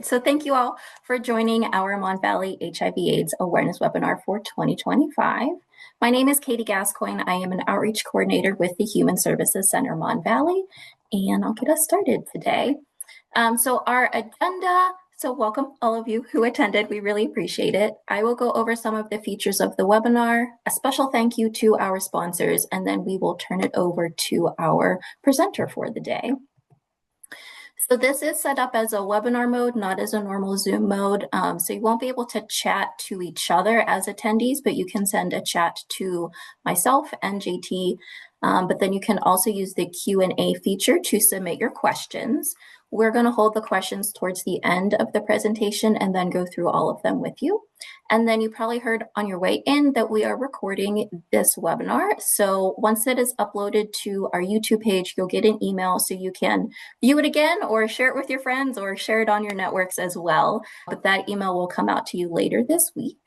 So thank you all for joining our Mon Valley HIV-AIDS awareness webinar for 2025. My name is Katie Gascoigne. I am an outreach coordinator with the Human Services Center Mon Valley, and I'll get us started today. So our agenda, so welcome all of you who attended. We really appreciate it. I will go over some of the features of the webinar, a special thank you to our sponsors, and then we will turn it over to our presenter for the day. So this is set up as a webinar mode, not as a normal Zoom mode. So you won't be able to chat to each other as attendees, but you can send a chat to myself and JT. But then you can also use the Q&A feature to submit your questions. We're going to hold the questions towards the end of the presentation and then go through all of them with you. And then you probably heard on your way in that we are recording this webinar. So once it is uploaded to our YouTube page, you'll get an email so you can view it again or share it with your friends or share it on your networks as well. But that email will come out to you later this week.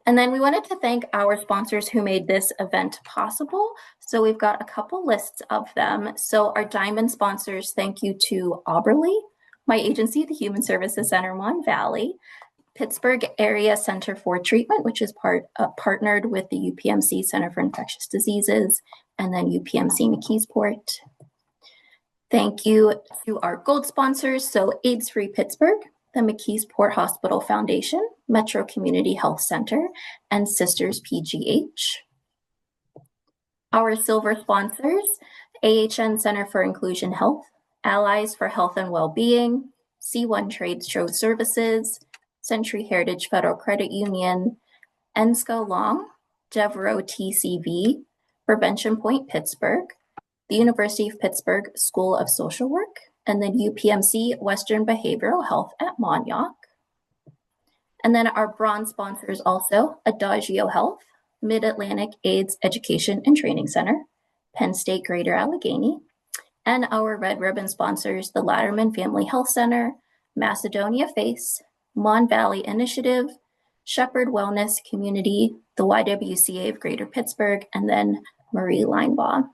And then we wanted to thank our sponsors who made this event possible. So we've got a couple lists of them. So our diamond sponsors, thank you to Auberly, my agency, the Human Services Center Mon Valley, Pittsburgh Area Center for Treatment, which is partnered with the UPMC Center for Infectious Diseases, and then UPMC McKeesport. Thank you to our gold sponsors, so AIDS Free Pittsburgh, the McKeesport Hospital Foundation, Metro Community Health Center, and Sisters PGH. Our silver sponsors, AHN Center for Inclusion Health, Allies for Health and Wellbeing, C1 Trade Show Services, Century Heritage Federal Credit Union, ENSCO Long, Devereaux TCV, Prevention Point Pittsburgh, the University of Pittsburgh School of Social Work, and then UPMC Western Behavioral Health at Montauk. And then our bronze sponsors also, Adagio Health, Mid-Atlantic AIDS Education and Training Center, Penn State Greater Allegheny, and our red ribbon sponsors, the Latterman Family Health Center, Macedonia Face, Mon Valley Initiative, Shepherd Wellness Community, the YWCA of Greater Pittsburgh, and then Marie Linebaugh.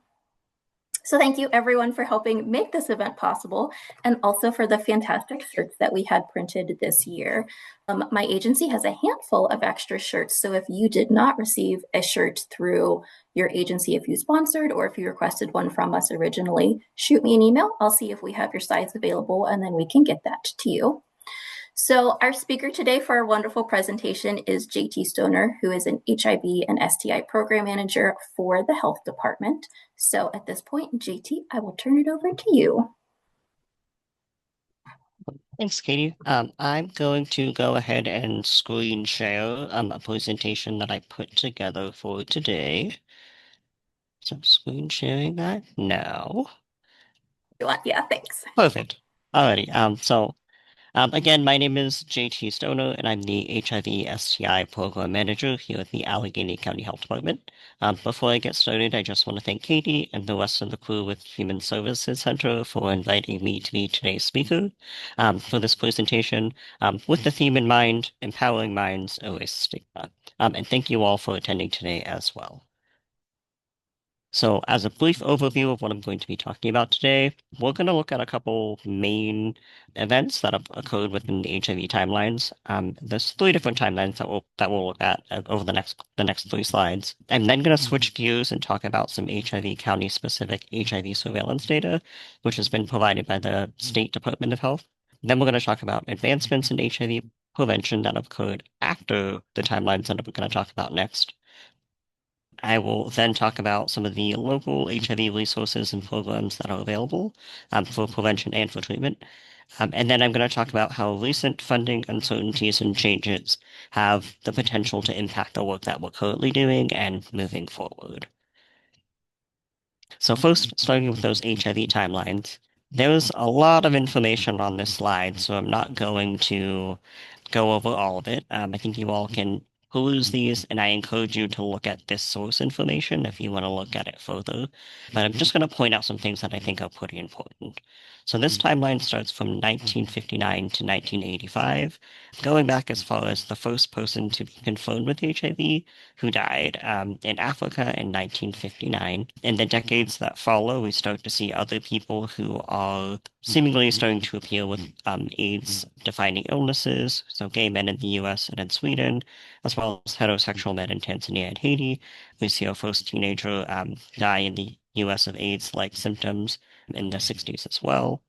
So thank you everyone for helping make this event possible and also for the fantastic shirts that we had printed this year. My agency has a handful of extra shirts, so if you did not receive a shirt through your agency, if you sponsored or if you requested one from us originally, shoot me an email. I'll see if we have your size available and then we can get that to you. So our speaker today for our wonderful presentation is JT Stoner, who is an HIV and STI program manager for the health department. So at this point, JT, I will turn it over to you. Thanks, Katie. I'm going to go ahead and screen share a presentation that I put together for today. So I'm screen sharing that now. Yeah, thanks. Perfect. Alrighty. Again, my name is JT Stoner, and I'm the HIV STI Program Manager here at the Allegheny County Health Department. Before I get started, I just want to thank Katie and the rest of the crew with Human Services Center for inviting me to be today's speaker for this presentation with the theme in mind, Empowering Minds, Erase Stigma. And thank you all for attending today as well. So as a brief overview of what I'm going to be talking about today, we're going to look at a couple main events that have occurred within the HIV timelines. There's 3 different timelines that we'll look at over the next 3 slides. I'm then going to switch gears and talk about some HIV county-specific HIV surveillance data, which has been provided by the State Department of Health. Then we're going to talk about advancements in HIV prevention that have occurred after the timelines that we're going to talk about next. I will then talk about some of the local HIV resources and programs that are available for prevention and for treatment. And then I'm going to talk about how recent funding uncertainties and changes have the potential to impact the work that we're currently doing and moving forward. So first, starting with those HIV timelines, there's a lot of information on this slide, so I'm not going to go over all of it. I think you all can peruse these, and I encourage you to look at this source information if you want to look at it further. But I'm just going to point out some things that I think are pretty important. So this timeline starts from 1959 to 1985, going back as far as the first person to be confirmed with HIV, who died in Africa in 1959. In the decades that follow, we start to see other people who are seemingly starting to appear with AIDS-defining illnesses, so gay men in the US and in Sweden, as well as heterosexual men in Tanzania and Haiti. We see our first teenager die in the US of AIDS-like symptoms in the 60s as well.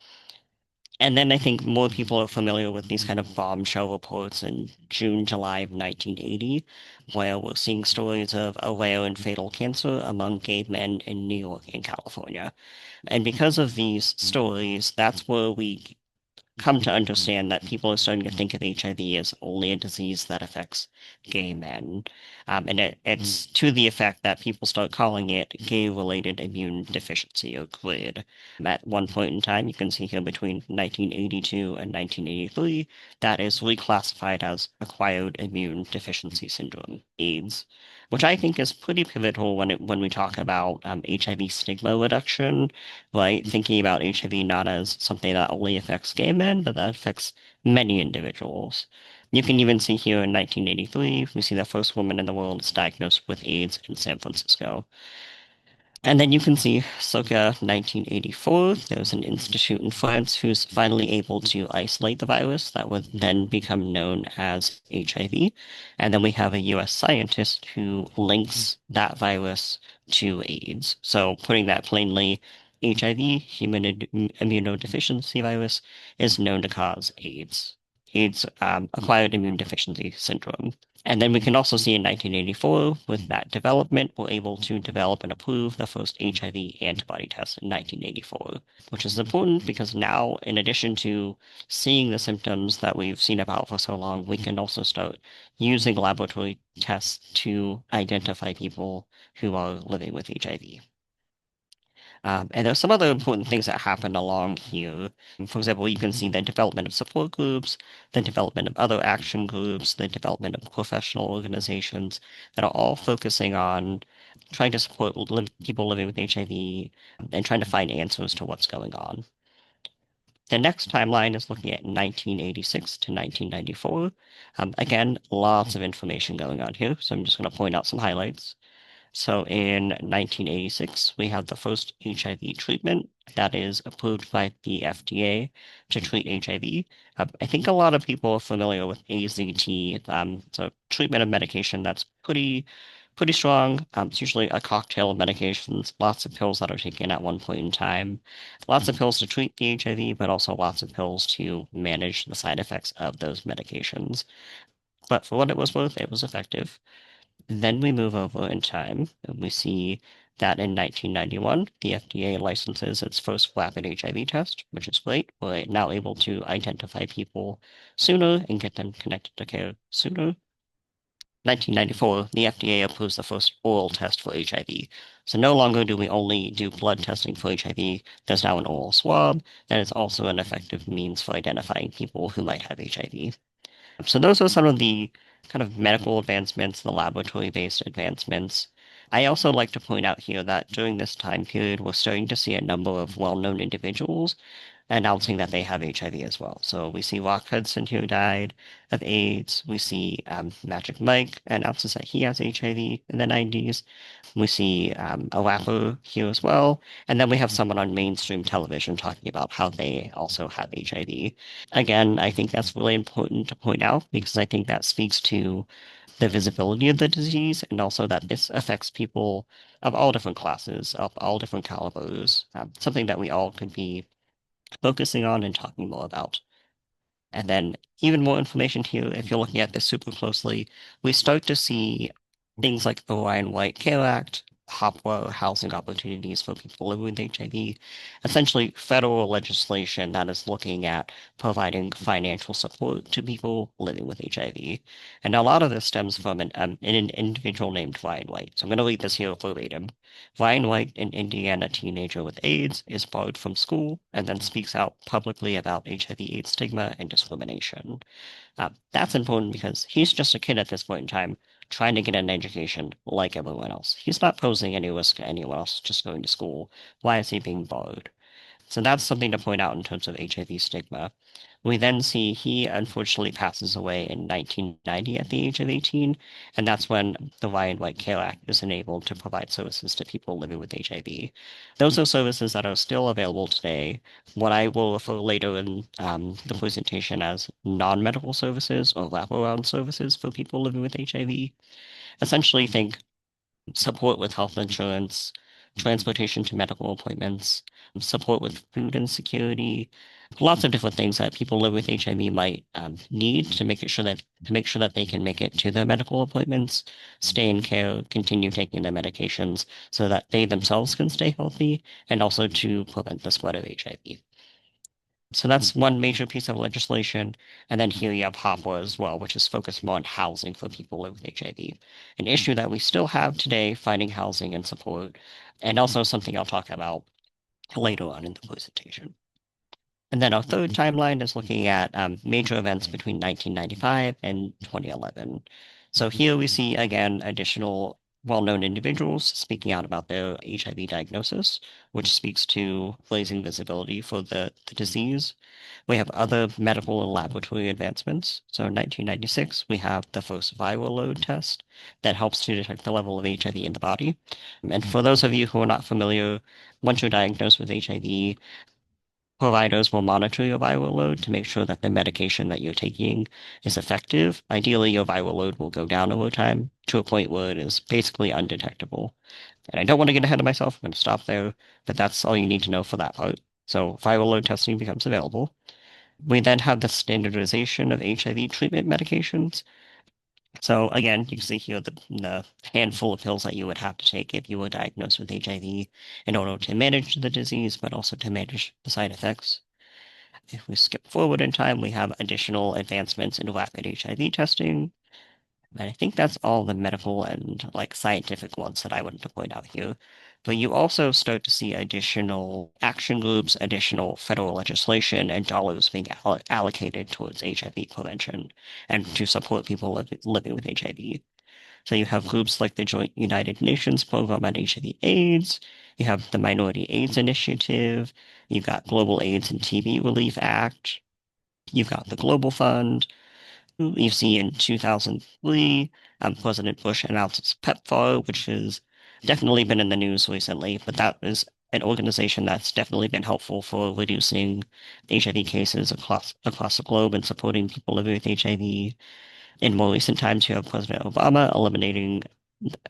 And then I think more people are familiar with these kind of bombshell reports in June, July of 1980, where we're seeing stories of a rare and fatal cancer among gay men in New York and California. And because of these stories, that's where we come to understand that people are starting to think of HIV as only a disease that affects gay men. And it's to the effect that people start calling it gay-related immune deficiency or GRID. At one point in time, you can see here between 1982 and 1983, that is reclassified as acquired immune deficiency syndrome, AIDS, which I think is pretty pivotal when we talk about HIV stigma reduction, right? Thinking about HIV not as something that only affects gay men, but that affects many individuals. You can even see here in 1983, we see the first woman in the world is diagnosed with AIDS in San Francisco. And then you can see circa 1984, there's an institute in France who's finally able to isolate the virus that would then become known as HIV. And then we have a US scientist who links that virus to AIDS. So putting that plainly, HIV, human immunodeficiency virus, is known to cause AIDS. AIDS, acquired immune deficiency syndrome. And then we can also see in 1984, with that development, we're able to develop and approve the first HIV antibody test in 1984, which is important because now, in addition to seeing the symptoms that we've seen about for so long, we can also start using laboratory tests to identify people who are living with HIV. And there's some other important things that happen along here. For example, you can see the development of support groups, the development of other action groups, the development of professional organizations that are all focusing on trying to support people living with HIV and trying to find answers to what's going on. The next timeline is looking at 1986 to 1994. Again, lots of information going on here, so I'm just going to point out some highlights. So in 1986, we have the first HIV treatment that is approved by the FDA to treat HIV. I think a lot of people are familiar with AZT. It's a treatment of medication that's pretty strong. It's usually a cocktail of medications, lots of pills that are taken at one point in time, lots of pills to treat the HIV, but also lots of pills to manage the side effects of those medications. But for what it was worth, it was effective. Then we move over in time, and we see that in 1991, the FDA licenses its first rapid HIV test, which is great. We're now able to identify people sooner and get them connected to care sooner. 1994, the FDA approves the first oral test for HIV. So no longer do we only do blood testing for HIV. There's now an oral swab that is also an effective means for identifying people who might have HIV. So those are some of the kind of medical advancements, the laboratory-based advancements. I also like to point out here that during this time period, we're starting to see a number of well-known individuals announcing that they have HIV as well. So we see Rock Hudson, who died of AIDS. We see Magic Mike announces that he has HIV in the 90s. We see a rapper here as well. And then we have someone on mainstream television talking about how they also have HIV. Again, I think that's really important to point out because I think that speaks to the visibility of the disease and also that this affects people of all different classes, of all different calibers, something that we all could be focusing on and talking more about. And then even more information here, if you're looking at this super closely, we start to see things like the Ryan White Care Act, HOPWA, housing opportunities for people living with HIV, essentially federal legislation that is looking at providing financial support to people living with HIV. And a lot of this stems from an individual named Ryan White. So I'm going to read this here verbatim. Ryan White, an Indiana teenager with AIDS, is barred from school and then speaks out publicly about HIV/AIDS stigma and discrimination. That's important because he's just a kid at this point in time trying to get an education like everyone else. He's not posing any risk to anyone else just going to school. Why is he being barred? So that's something to point out in terms of HIV stigma. We then see he unfortunately passes away in 1990 at the age of 18, and that's when the Ryan White Care Act is enabled to provide services to people living with HIV. Those are services that are still available today. What I will refer later in the presentation as non-medical services or wraparound services for people living with HIV. Essentially, think support with health insurance, transportation to medical appointments, support with food insecurity, lots of different things that people living with HIV might need to make sure that they can make it to their medical appointments, stay in care, continue taking their medications, so that they themselves can stay healthy, and also to prevent the spread of HIV. So that's one major piece of legislation. And then here you have HOPWA as well, which is focused more on housing for people living with HIV. An issue that we still have today, finding housing and support, and also something I'll talk about later on in the presentation. And then our third timeline is looking at major events between 1995 and 2011. So here we see, again, additional well-known individuals speaking out about their HIV diagnosis, which speaks to raising visibility for the disease. We have other medical and laboratory advancements. So in 1996, we have the first viral load test that helps to detect the level of HIV in the body. And for those of you who are not familiar, once you're diagnosed with HIV, providers will monitor your viral load to make sure that the medication that you're taking is effective. Ideally, your viral load will go down over time to a point where it is basically undetectable. And I don't want to get ahead of myself. I'm going to stop there, but that's all you need to know for that part. So viral load testing becomes available. We then have the standardization of HIV treatment medications. So again, you can see here the handful of pills that you would have to take if you were diagnosed with HIV in order to manage the disease, but also to manage the side effects. If we skip forward in time, we have additional advancements in rapid HIV testing. And I think that's all the medical and like scientific ones that I wanted to point out here. But you also start to see additional action groups, additional federal legislation, and dollars being allocated towards HIV prevention and to support people living with HIV. So you have groups like the Joint United Nations Program on HIV/AIDS. You have the Minority AIDS Initiative. You've got Global AIDS and TB Relief Act. You've got the Global Fund. You see in 2003, President Bush announced its PEPFAR, which has definitely been in the news recently, but that is an organization that's definitely been helpful for reducing HIV cases across the globe and supporting people living with HIV. In more recent times, you have President Obama eliminating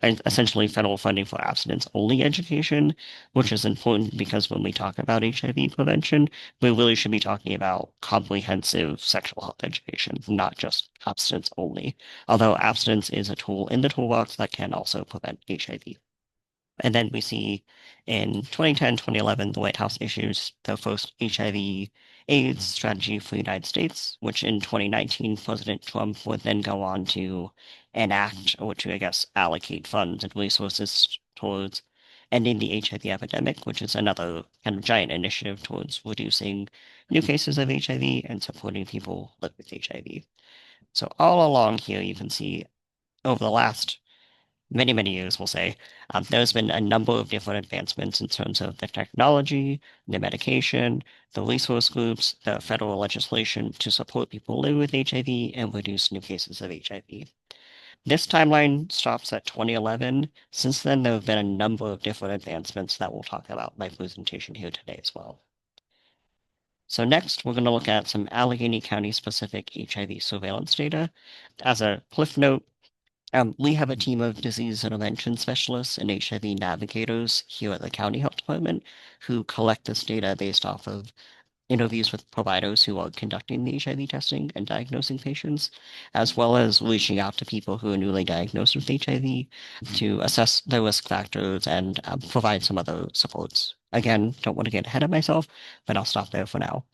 essentially federal funding for abstinence-only education, which is important because when we talk about HIV prevention, we really should be talking about comprehensive sexual health education, not just abstinence only. Although abstinence is a tool in the toolbox that can also prevent HIV. And then we see in 2010, 2011, the White House issues the first HIV/AIDS strategy for the United States, which in 2019, President Trump would then go on to enact, or to, I guess, allocate funds and resources towards ending the HIV epidemic, which is another kind of giant initiative towards reducing new cases of HIV and supporting people living with HIV. So all along here, you can see over the last many, many years, we'll say, there's been a number of different advancements in terms of the technology, the medication, the resource groups, the federal legislation to support people living with HIV and reduce new cases of HIV. This timeline stops at 2011. Since then, there have been a number of different advancements that we'll talk about in my presentation here today as well. So next, we're going to look at some Allegheny County specific HIV surveillance data. As a cliff note, we have a team of disease intervention specialists and HIV navigators here at the County Health Department who collect this data based off of interviews with providers who are conducting the HIV testing and diagnosing patients, as well as reaching out to people who are newly diagnosed with HIV to assess their risk factors and provide some other supports. Again, don't want to get ahead of myself, but I'll stop there for now.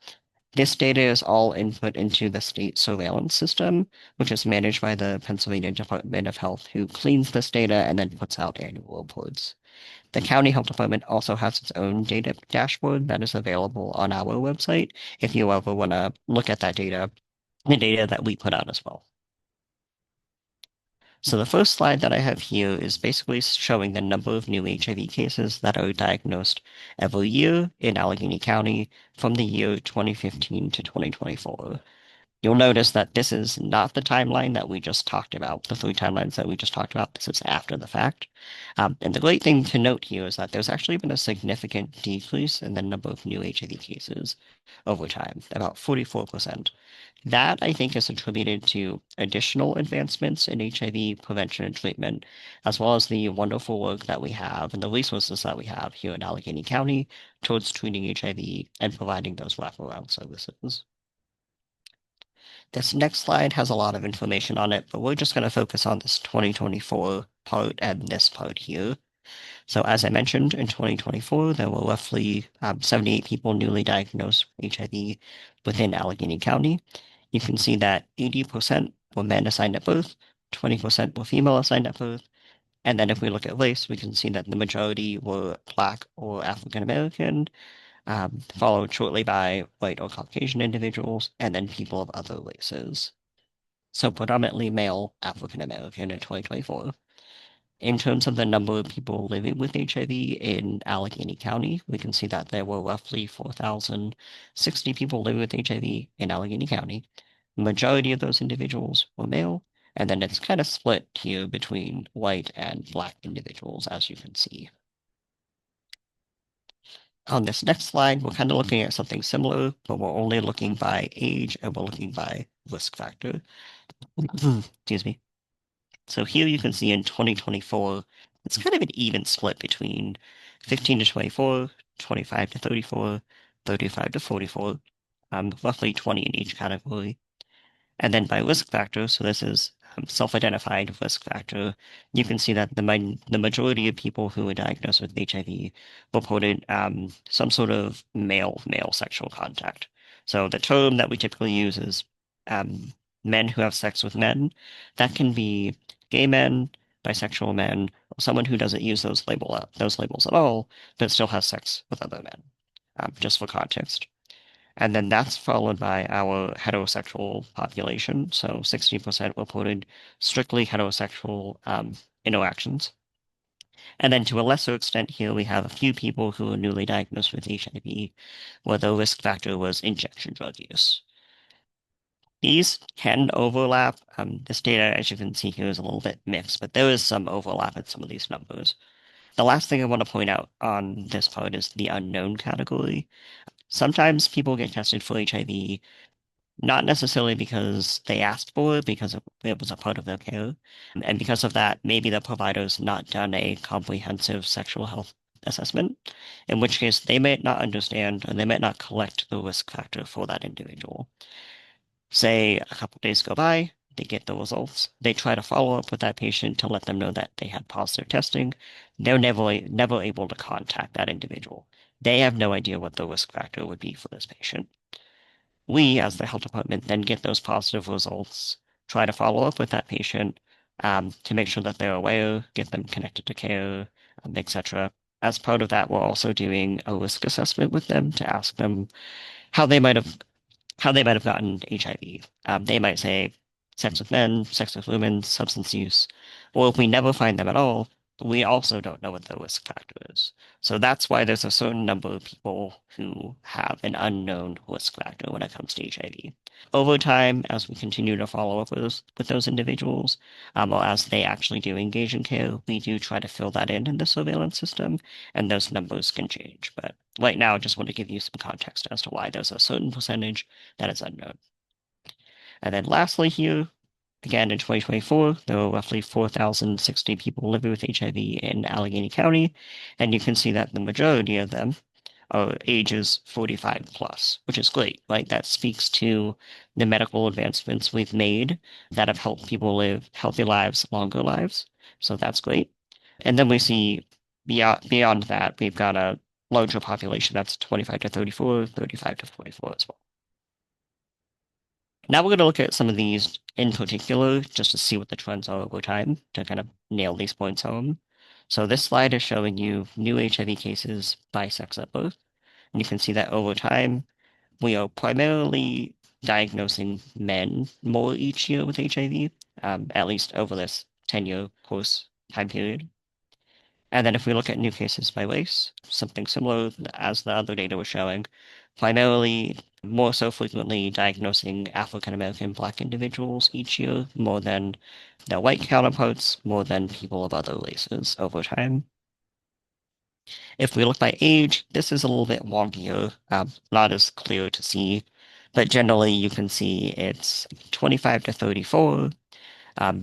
This data is all input into the state surveillance system, which is managed by the Pennsylvania Department of Health, who cleans this data and then puts out annual reports. The county health department also has its own data dashboard that is available on our website if you ever want to look at that data, the data that we put out as well. So the first slide that I have here is basically showing the number of new HIV cases that are diagnosed every year in Allegheny County from the year 2015 to 2024. You'll notice that this is not the timeline that we just talked about, the three timelines that we just talked about. This is after the fact. And the great thing to note here is that there's actually been a significant decrease in the number of new HIV cases over time, about 44%. That, I think, is attributed to additional advancements in HIV prevention and treatment, as well as the wonderful work that we have and the resources that we have here in Allegheny County towards treating HIV and providing those wraparound services. This next slide has a lot of information on it, but we're just going to focus on this 2024 part and this part here. So as I mentioned, in 2024, there were roughly 78 people newly diagnosed with HIV within Allegheny County. You can see that 80% were men assigned at birth, 20% were female assigned at birth, and then if we look at race, we can see that the majority were Black or African American, followed shortly by white or Caucasian individuals, and then people of other races. So predominantly male African American in 2024. In terms of the number of people living with HIV in Allegheny County, we can see that there were roughly 4,060 people living with HIV in Allegheny County. The majority of those individuals were male, and then it's kind of split here between white and Black individuals, as you can see. On this next slide, we're kind of looking at something similar, but we're only looking by age and we're looking by risk factor. Excuse me. So here you can see in 2024, it's kind of an even split between 15 to 24, 25 to 34, 35 to 44, roughly 20 in each category. And then by risk factor, so this is self-identified risk factor, you can see that the majority of people who were diagnosed with HIV reported some sort of male sexual contact. So the term that we typically use is um, men who have sex with men. That can be gay men, bisexual men, or someone who doesn't use those labels at all, but still has sex with other men. Just for context. And then that's followed by our heterosexual population. So 60% reported strictly heterosexual interactions. And then to a lesser extent here, we have a few people who are newly diagnosed with HIV, where the risk factor was injection drug use. These can overlap. This data, as you can see here, is a little bit mixed, but there is some overlap in some of these numbers. The last thing I want to point out on this part is the unknown category. Sometimes people get tested for HIV not necessarily because they asked for it, because it was a part of their care. And because of that, maybe the provider's not done a comprehensive sexual health assessment, in which case they might not understand or they might not collect the risk factor for that individual. Say a couple days go by, they get the results, they try to follow up with that patient to let them know that they had positive testing. They're never able to contact that individual. They have no idea what the risk factor would be for this patient. We, as the health department, then get those positive results, try to follow up with that patient to make sure that they're aware, get them connected to care, etc. As part of that, we're also doing a risk assessment with them to ask them how they might have gotten HIV. They might say sex with men, sex with women, substance use, or if we never find them at all, we also don't know what the risk factor is. So that's why there's a certain number of people who have an unknown risk factor when it comes to HIV. Over time, as we continue to follow up with those individuals, or as they actually do engage in care, we do try to fill that in the surveillance system, and those numbers can change. But right now, I just want to give you some context as to why there's a certain percentage that is unknown. And then lastly here, again, in 2024, there were roughly 4,060 people living with HIV in Allegheny County, and you can see that the majority of them are ages 45 plus, which is great, right? That speaks to the medical advancements we've made that have helped people live healthy lives, longer lives. So that's great. And then we see beyond that, we've got a larger population that's 25 to 34, 35 to 44 as well. Now we're going to look at some of these in particular, just to see what the trends are over time, to kind of nail these points home. So this slide is showing you new HIV cases by sex at birth. And you can see that over time, we are primarily diagnosing men more each year with HIV, at least over this 10-year course time period. And then if we look at new cases by race, something similar as the other data was showing, primarily more so frequently diagnosing African American Black individuals each year more than their white counterparts, more than people of other races over time. If we look by age, this is a little bit wonkier, not as clear to see, but generally you can see it's 25 to 34,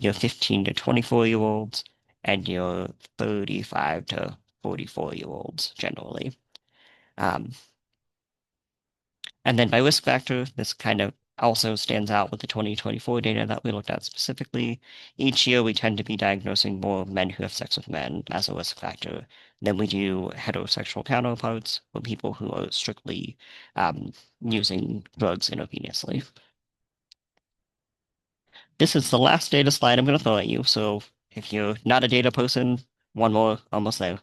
your 15 to 24-year-olds, and your 35 to 44-year-olds generally. Um, and then by risk factor, this kind of also stands out with the 2024 data that we looked at specifically. Each year, we tend to be diagnosing more men who have sex with men as a risk factor than we do heterosexual counterparts or people who are strictly using drugs intravenously. This is the last data slide I'm going to throw at you, so if you're not a data person, one more, almost there.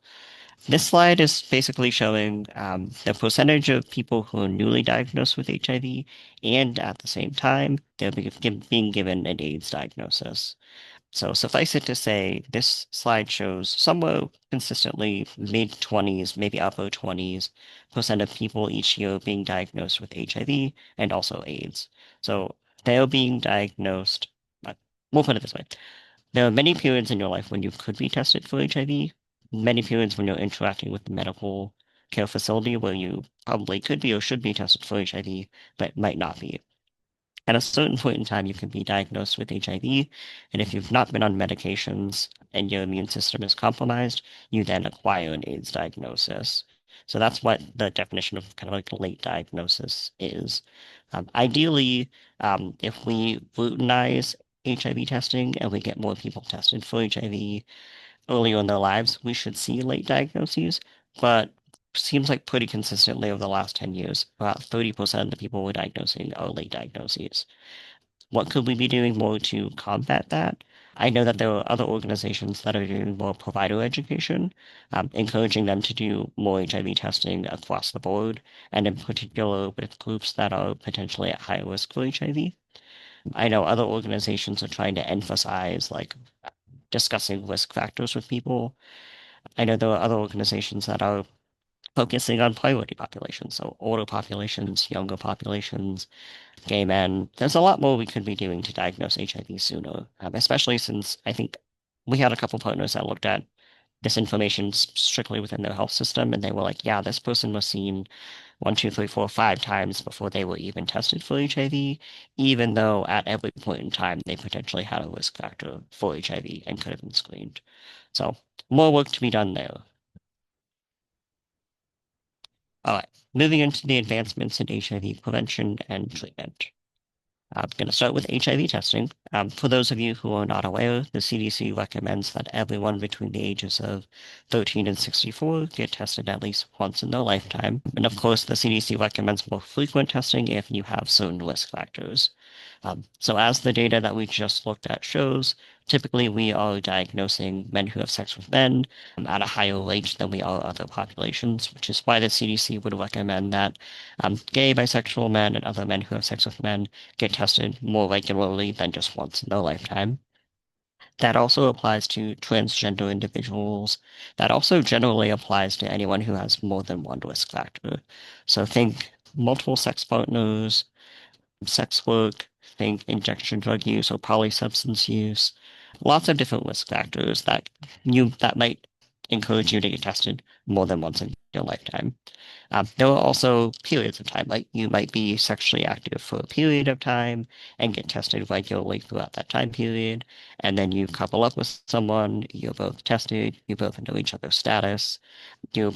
This slide is basically showing the percentage of people who are newly diagnosed with HIV, and at the same time, they're being given an AIDS diagnosis. So suffice it to say, this slide shows somewhere consistently mid-20s, maybe upper 20s% of people each year being diagnosed with HIV and also AIDS. So they're being diagnosed, we'll put it this way. There are many periods in your life when you could be tested for HIV, many periods when you're interacting with the medical care facility where you probably could be or should be tested for HIV, but might not be. At a certain point in time, you can be diagnosed with HIV, and if you've not been on medications and your immune system is compromised, you then acquire an AIDS diagnosis. So that's what the definition of kind of like a late diagnosis is. Ideally, if we routinize HIV testing and we get more people tested for HIV earlier in their lives, we should see late diagnoses. But seems like pretty consistently over the last 10 years, about 30% of the people we're diagnosing are late diagnoses. What could we be doing more to combat that? I know that there are other organizations that are doing more provider education, encouraging them to do more HIV testing across the board, and in particular with groups that are potentially at high risk for HIV. I know other organizations are trying to emphasize like discussing risk factors with people. I know there are other organizations that are focusing on priority populations, so older populations, younger populations, gay men. There's a lot more we could be doing to diagnose HIV sooner, especially since I think we had a couple partners that looked at this information strictly within their health system, and they were like, yeah, this person was seen one, two, three, four, 5 times before they were even tested for HIV, even though at every point in time they potentially had a risk factor for HIV and could have been screened. So more work to be done there. All right, moving into the advancements in HIV prevention and treatment. I'm going to start with HIV testing. For those of you who are not aware, the CDC recommends that everyone between the ages of 13 and 64 get tested at least once in their lifetime. And of course, the CDC recommends more frequent testing if you have certain risk factors. So as the data that we just looked at shows, typically we are diagnosing men who have sex with men at a higher rate than we are other populations, which is why the CDC would recommend that gay, bisexual men and other men who have sex with men get tested more regularly than just once in their lifetime. That also applies to transgender individuals. That also generally applies to anyone who has more than one risk factor. So think multiple sex partners, sex work, think injection drug use or polysubstance use, lots of different risk factors that might encourage you to get tested more than once in your lifetime. There are also periods of time, like you might be sexually active for a period of time and get tested regularly throughout that time period, and then you couple up with someone, you're both tested, you both know each other's status, you're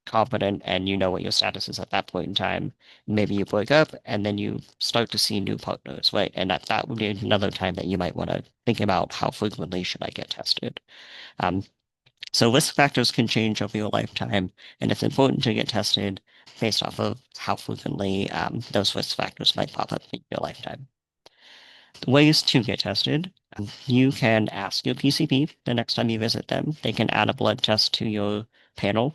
confident and you know what your status is at that point in time. Maybe you break up and then you start to see new partners, right? And that would be another time that you might want to think about how frequently should I get tested. Um, so risk factors can change over your lifetime, and it's important to get tested based off of how frequently those risk factors might pop up in your lifetime. The ways to get tested. You can ask your PCP the next time you visit them. They can add a blood test to your panel.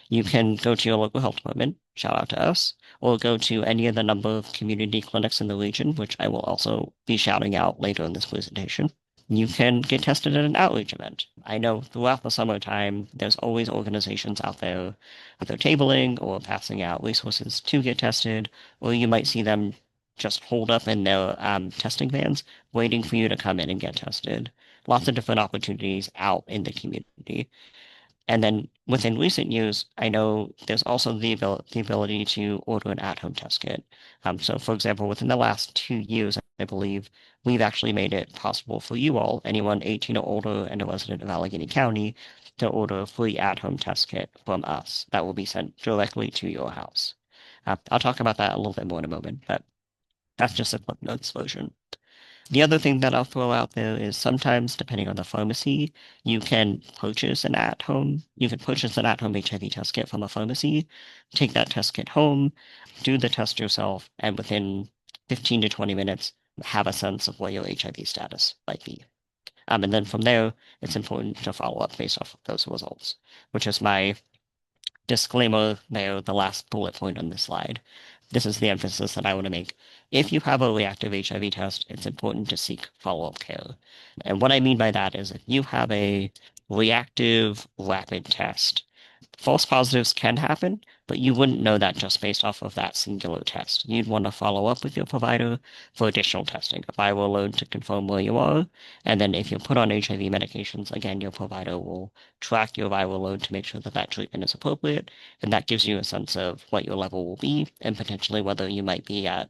You can go to your local health department, shout out to us, or go to any of the number of community clinics in the region, which I will also be shouting out later in this presentation. you can get tested at an outreach event. I know throughout the summertime, there's always organizations out there either tabling or passing out resources to get tested, or you might see them just hold up in their testing vans, waiting for you to come in and get tested. Lots of different opportunities out in the community. And then within recent years, I know there's also the ability to order an at-home test kit. So, for example, within the last 2 years, I believe we've actually made it possible for you all, anyone 18 or older and a resident of Allegheny County, to order a free at-home test kit from us that will be sent directly to your house. I'll talk about that a little bit more in a moment, but that's just a quick notes version. The other thing that I'll throw out there is sometimes, depending on the pharmacy, you can purchase an at-home HIV test kit from a pharmacy, take that test kit home, do the test yourself, and within 15 to 20 minutes, have a sense of what your HIV status might be. And then from there, it's important to follow up based off of those results, which is my disclaimer there, the last bullet point on this slide. This is the emphasis that I want to make. If you have a reactive HIV test, it's important to seek follow-up care. And what I mean by that is if you have a reactive rapid test, false positives can happen, but you wouldn't know that just based off of that singular test. You'd want to follow up with your provider for additional testing, a viral load to confirm where you are. And then if you put on HIV medications, again, your provider will track your viral load to make sure that that treatment is appropriate. And that gives you a sense of what your level will be and potentially whether you might be at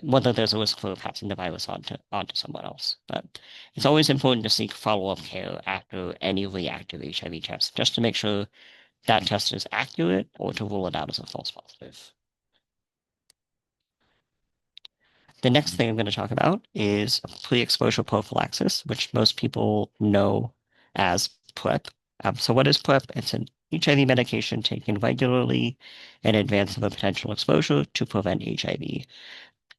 whether there's a risk for passing the virus onto someone else. But it's always important to seek follow-up care after any reactive HIV test, just to make sure that test is accurate or to rule it out as a false positive. The next thing I'm going to talk about is pre-exposure prophylaxis, which most people know as PrEP. So what is PrEP? It's an HIV medication taken regularly in advance of a potential exposure to prevent HIV.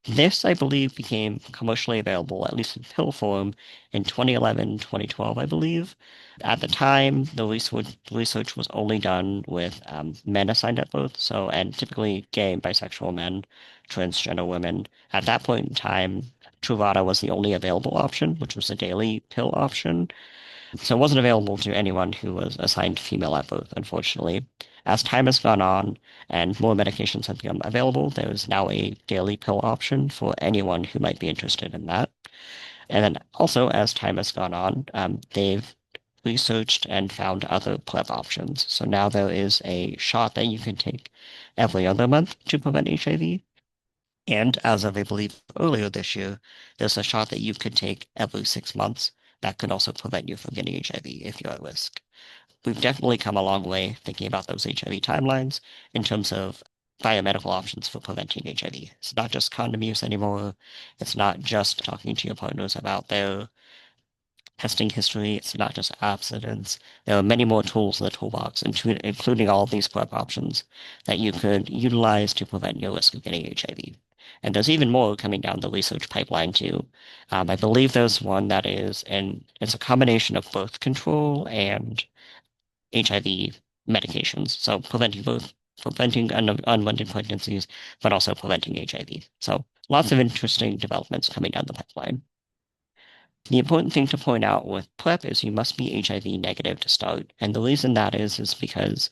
This, I believe, became commercially available, at least in pill form, in 2011, 2012, I believe. At the time, the research was only done with men assigned at birth, and typically gay and bisexual men, transgender women. At that point in time, Truvada was the only available option, which was a daily pill option. So it wasn't available to anyone who was assigned female at birth, unfortunately. As time has gone on and more medications have become available, there is now a daily pill option for anyone who might be interested in that. And then also, as time has gone on, they've researched and found other PrEP options. So now there is a shot that you can take every other month to prevent HIV. And as of, I believe, earlier this year, there's a shot that you could take every 6 months that could also prevent you from getting HIV if you're at risk. We've definitely come a long way thinking about those HIV timelines in terms of biomedical options for preventing HIV. It's not just condom use anymore. It's not just talking to your partners about their testing history. It's not just abstinence. There are many more tools in the toolbox, including all of these PrEP options that you could utilize to prevent your risk of getting HIV. And there's even more coming down the research pipeline too. I believe there's one that it's a combination of birth control and HIV medications. So preventing unwanted pregnancies, but also preventing HIV. So lots of interesting developments coming down the pipeline. The important thing to point out with PrEP is you must be HIV negative to start. And the reason that is because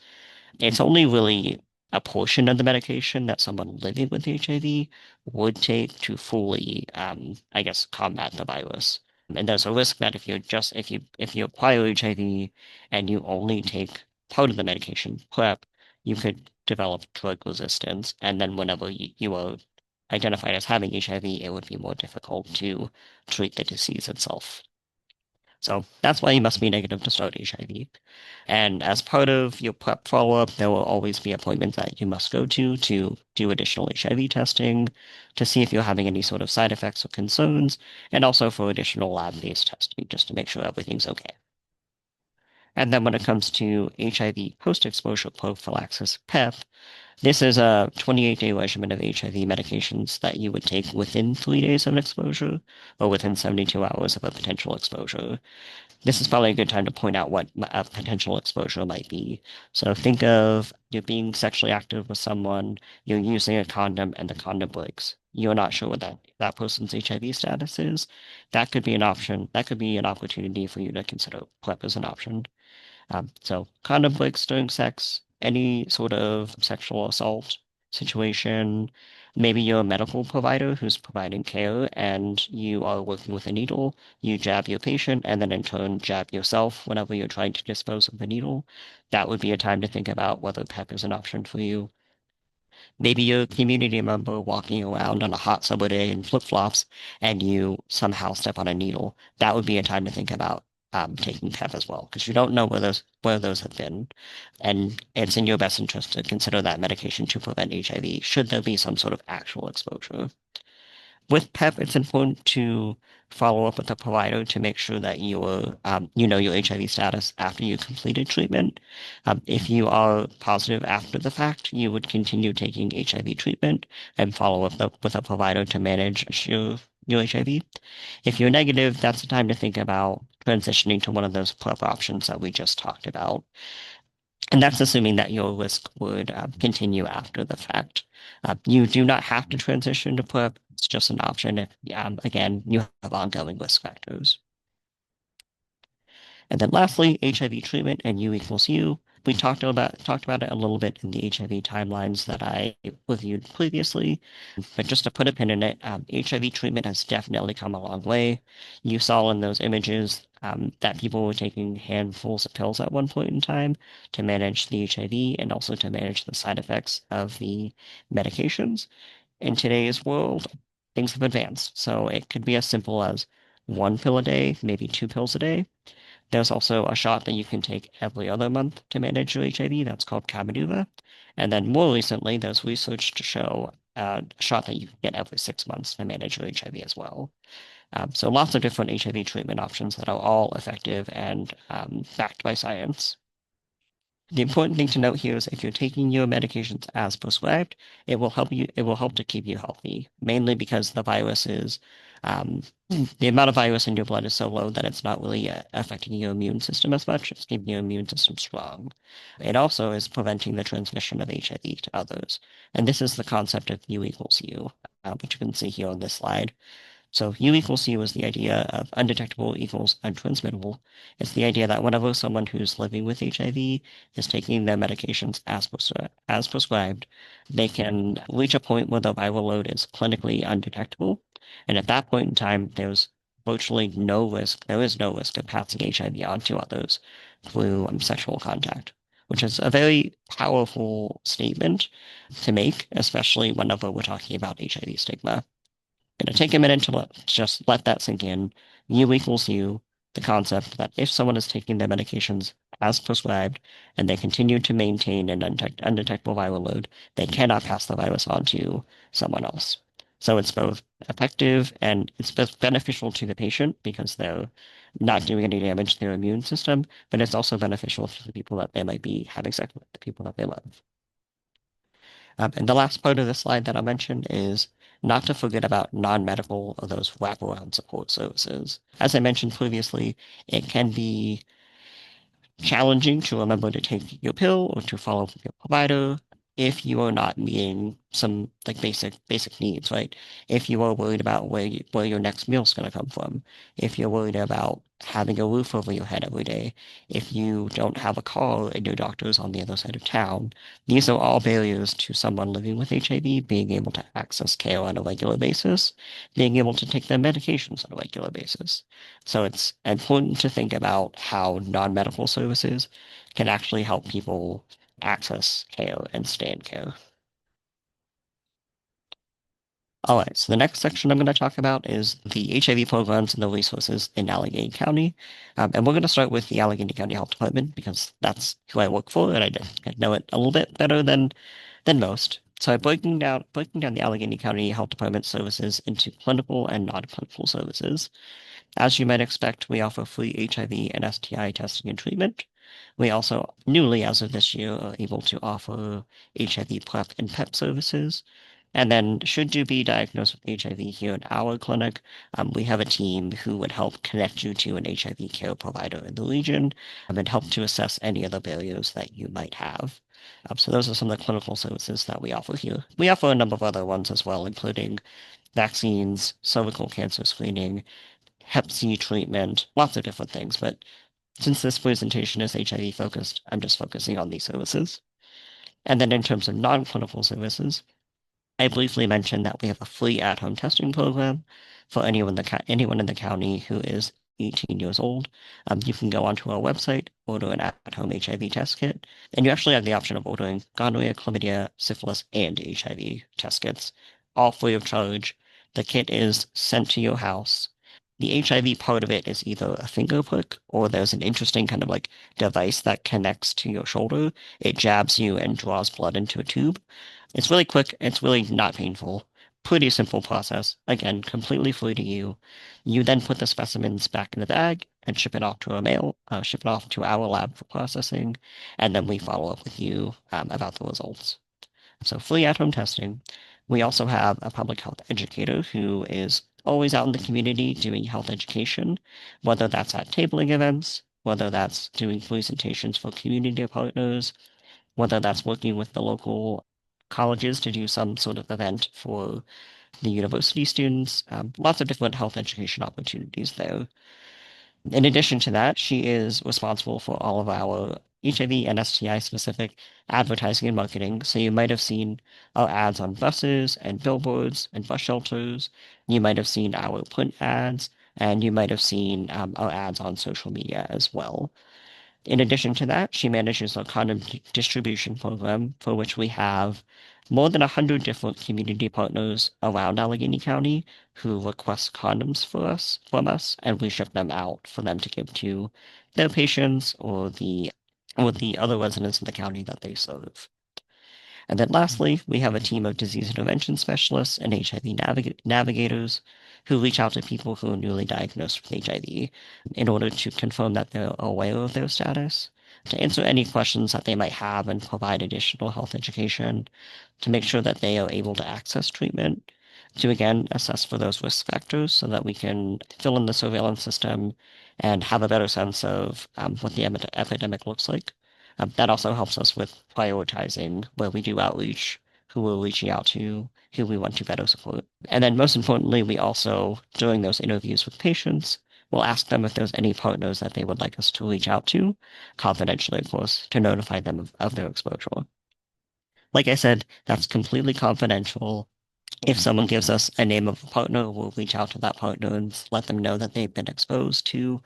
it's only really a portion of the medication that someone living with HIV would take to fully, I guess, combat the virus. And there's a risk that if you acquire HIV and you only take part of the medication, PrEP, you could develop drug resistance. And then whenever you are identified as having HIV, it would be more difficult to treat the disease itself. So that's why you must be negative to start HIV. And as part of your PrEP follow-up, there will always be appointments that you must go to do additional HIV testing, to see if you're having any sort of side effects or concerns, and also for additional lab-based testing, just to make sure everything's okay. And then when it comes to HIV post-exposure prophylaxis, PEP, this is a 28-day regimen of HIV medications that you would take within 3 days of exposure or within 72 hours of a potential exposure. this is probably a good time to point out what a potential exposure might be. So think of you being sexually active with someone, you're using a condom and the condom breaks. You're not sure what that person's HIV status is. That could be an option. That could be an opportunity for you to consider PrEP as an option. So condom breaks during sex, any sort of sexual assault situation, maybe you're a medical provider who's providing care and you are working with a needle, you jab your patient and then in turn jab yourself whenever you're trying to dispose of the needle. That would be a time to think about whether PEP is an option for you. Maybe you're a community member walking around on a hot summer day in flip-flops and you somehow step on a needle. That would be a time to think about taking PEP as well, because you don't know where those have been. And it's in your best interest to consider that medication to prevent HIV, should there be some sort of actual exposure. With PEP, it's important to follow up with the provider to make sure that you know your HIV status after you completed treatment. If you are positive after the fact, you would continue taking HIV treatment and follow up with a provider to manage your HIV. If you're negative, that's the time to think about transitioning to one of those PrEP options that we just talked about. And that's assuming that your risk would continue after the fact. You do not have to transition to PrEP. It's just an option if, again, you have ongoing risk factors. And then lastly, HIV treatment and U equals U. We talked about it a little bit in the HIV timelines that I reviewed previously, but just to put a pin in it, HIV treatment has definitely come a long way. You saw in those images that people were taking handfuls of pills at one point in time to manage the HIV and also to manage the side effects of the medications. In today's world, things have advanced, so it could be as simple as one pill a day, maybe two pills a day. There's also a shot that you can take every other month to manage your HIV. That's called Cabenuva. And then more recently, there's research to show a shot that you can get every 6 months to manage your HIV as well. So lots of different HIV treatment options that are all effective and backed by science. The important thing to note here is if you're taking your medications as prescribed, it will help to keep you healthy, mainly because the amount of virus in your blood is so low that it's not really affecting your immune system as much. It's keeping your immune system strong. It also is preventing the transmission of HIV to others. And this is the concept of U equals U, which you can see here on this slide. So U equals U is the idea of undetectable equals untransmittable. It's the idea that whenever someone who's living with HIV is taking their medications as prescribed, they can reach a point where the viral load is clinically undetectable. And at that point in time, there's virtually no risk, there is no risk of passing HIV on to others through sexual contact, which is a very powerful statement to make, especially whenever we're talking about HIV stigma. Going to take a minute to just let that sink in. U equals U, the concept that if someone is taking their medications as prescribed and they continue to maintain an undetectable viral load, they cannot pass the virus on to someone else. So it's both effective and it's both beneficial to the patient because they're not doing any damage to their immune system, but it's also beneficial to the people that they might be having sex with, the people that they love. And the last part of the slide that I'll mention is not to forget about non-medical or those wraparound support services. As I mentioned previously, it can be challenging to remember to take your pill or to follow up with your provider if you are not meeting some like basic needs, right? If you are worried about where your next meal is going to come from, if you're worried about having a roof over your head every day, if you don't have a car and your doctor is on the other side of town, these are all barriers to someone living with HIV being able to access care on a regular basis, being able to take their medications on a regular basis. So it's important to think about how non-medical services can actually help people access care and stay in care. All right, so the next section I'm going to talk about is the HIV programs and the resources in Allegheny County. And we're going to start with the Allegheny County Health Department because that's who I work for and I know it a little bit better than most. So breaking down the Allegheny County Health Department services into clinical and non-clinical services. As you might expect, we offer free HIV and STI testing and treatment. We also, newly as of this year, are able to offer HIV PrEP and PEP services. And then, should you be diagnosed with HIV here in our clinic, we have a team who would help connect you to an HIV care provider in the region and help to assess any other barriers that you might have. So those are some of the clinical services that we offer here. We offer a number of other ones as well, including vaccines, cervical cancer screening, Hep C treatment, lots of different things. But since this presentation is HIV focused, I'm just focusing on these services. And then in terms of non-clinical services, I briefly mentioned that we have a free at-home testing program for anyone in the county who is 18 years old. You can go onto our website, order an at-home HIV test kit, and you actually have the option of ordering gonorrhea, chlamydia, syphilis, and HIV test kits, all free of charge. The kit is sent to your house. The HIV part of it is either a finger prick or there's an interesting kind of like device that connects to your shoulder. It jabs you and draws blood into a tube. It's really quick. It's really not painful. Pretty simple process. Again, completely free to you. You then put the specimens back in the bag and ship it off to our lab for processing, and then we follow up with you about the results. So free at-home testing. We also have a public health educator who is always out in the community doing health education, whether that's at tabling events, whether that's doing presentations for community partners, whether that's working with the local colleges to do some sort of event for the university students. Lots of different health education opportunities there. In addition to that, she is responsible for all of our HIV and STI specific advertising and marketing. So you might have seen our ads on buses and billboards and bus shelters. You might have seen our print ads, and you might have seen our ads on social media as well. In addition to that, she manages a condom distribution program for which we have more than 100 different community partners around Allegheny County who request condoms from us, and we ship them out for them to give to their patients or the other residents in the county that they serve. And then lastly, we have a team of disease intervention specialists and HIV navigators who reach out to people who are newly diagnosed with HIV in order to confirm that they're aware of their status, to answer any questions that they might have and provide additional health education, to make sure that they are able to access treatment, to again assess for those risk factors so that we can fill in the surveillance system and have a better sense of what the epidemic looks like. That also helps us with prioritizing where we do outreach, who we're reaching out to, who we want to better support. And then most importantly, we also, during those interviews with patients, will ask them if there's any partners that they would like us to reach out to, confidentially, of course, to notify them of their exposure. Like I said, that's completely confidential. If someone gives us a name of a partner, we'll reach out to that partner and let them know that they've been exposed to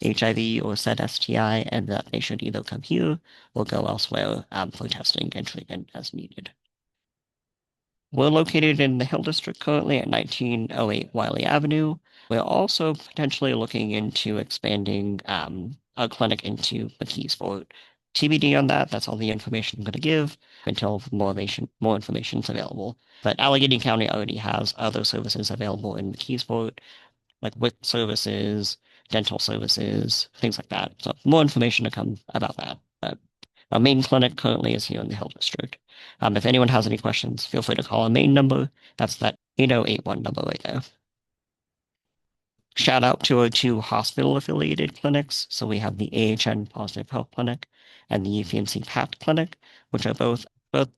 HIV or said STI and that they should either come here or go elsewhere for testing and treatment as needed. We're located in the Hill District currently at 1908 Wiley Avenue. We're also potentially looking into expanding our clinic into McKeesport. TBD on that. That's all the information I'm going to give until more information is available. But Allegheny County already has other services available in McKeesport, like WIC services, dental services, things like that. So more information to come about that. But our main clinic currently is here in the Hill District. If anyone has any questions, feel free to call our main number. That's that 8081 number right there. Shout out to our two hospital affiliated clinics. So we have the AHN Positive Health Clinic and the UPMC PACT Clinic, which are both